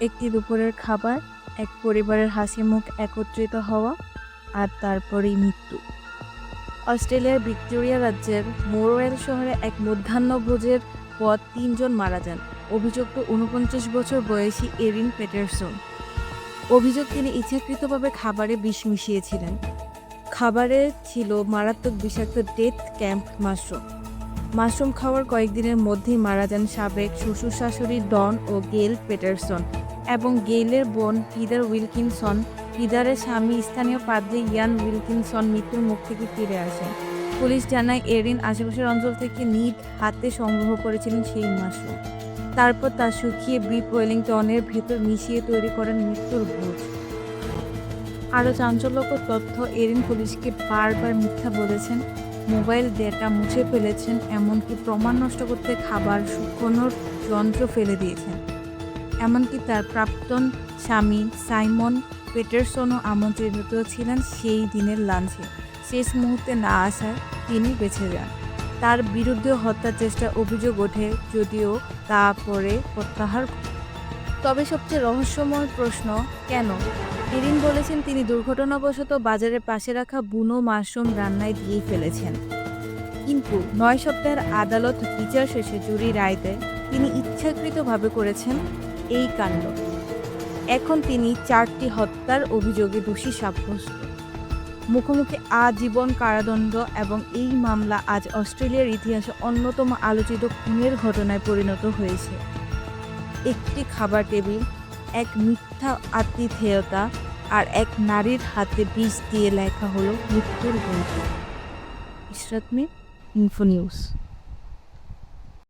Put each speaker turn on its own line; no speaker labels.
একটি দুপুরের খাবার, এক পরিবারের হাসিমুখ একত্রিত হওয়া, আর তারপরেই মৃত্যু। অস্ট্রেলিয়ার ভিক্টোরিয়া রাজ্যের মোরওয়েল শহরে এক মধ্যাহ্নভোজের পর ৩ জন মারা যান। অভিযুক্ত ৪৯ বছর বয়সী এরিন পেটারসন। অভিযোগ, তিনি ইচ্ছাকৃতভাবে খাবারে বিষ মিশিয়েছিলেন। খাবারে ছিল মারাত্মক বিষাক্ত ডেথ ক্যাম্প মাশরুম। মাশরুম খাওয়ার কয়েকদিনের মধ্যেই মারা যান সাবেক শ্বশুর-শাশুড়ি ডন ও গেল পেটারসন এবং গেইলের বোন হিদার উইলকিনসন। হিদারের স্বামী স্থানীয় পাদ্রী ইয়ান উইলকিনসন মৃত্যুর মুখ থেকে ফিরে আসেন। পুলিশ জানায়, এরিন আশেপাশের অঞ্চল থেকে নিজ হাতে সংগ্রহ করেছিলেন সেই মাশরুম। তারপর তা শুকিয়ে বিফ ওয়েলিংটনের ভেতর মিশিয়ে তৈরি করেন মৃত্যুর ভোজ। আরও চাঞ্চল্যকর তথ্য, এরিন পুলিশকে বারবার মিথ্যা বলেছেন, মোবাইল ডেটা মুছে ফেলেছেন, এমনকি প্রমাণ নষ্ট করতে খাবার শুকোনোর যন্ত্র ফেলে দিয়েছেন। এমনকি তার প্রাক্তন স্বামী সাইমন পেটারসনও আমন্ত্রিত ছিলেন সেই দিনের লাঞ্চে। শেষ মুহূর্তে না আসায় তিনি বেঁচে যান। তার বিরুদ্ধে হত্যার চেষ্টার অভিযোগ ওঠে, যদিও তা পরে প্রত্যাহার। তবে সবচেয়ে রহস্যময় প্রশ্ন, কেন? এরিন বলেছেন তিনি দুর্ঘটনাবশত বাজারের পাশে রাখা বুনো মাশরুম রান্নায় দিয়ে ফেলেছেন। কিন্তু ৯ সপ্তাহের আদালত বিচার শেষে জুরি রায় দেয় তিনি ইচ্ছাকৃতভাবে করেছেন এই কাণ্ড। এখন তিনি ৪টি হত্যার অভিযোগে দোষী সাব্যস্ত, মুখোমুখি আজীবন কারাদণ্ড, এবং এই মামলা আজ অস্ট্রেলিয়ার ইতিহাসে অন্যতম আলোচিত খুনের ঘটনায় পরিণত হয়েছে। একটি খাবার টেবিল, এক মিথ্যা আতিথেয়তা, আর এক নারীর হাতে বিষ দিয়ে লেখা হলো মৃত্যুর গল্প। Ishrat Mir, info news.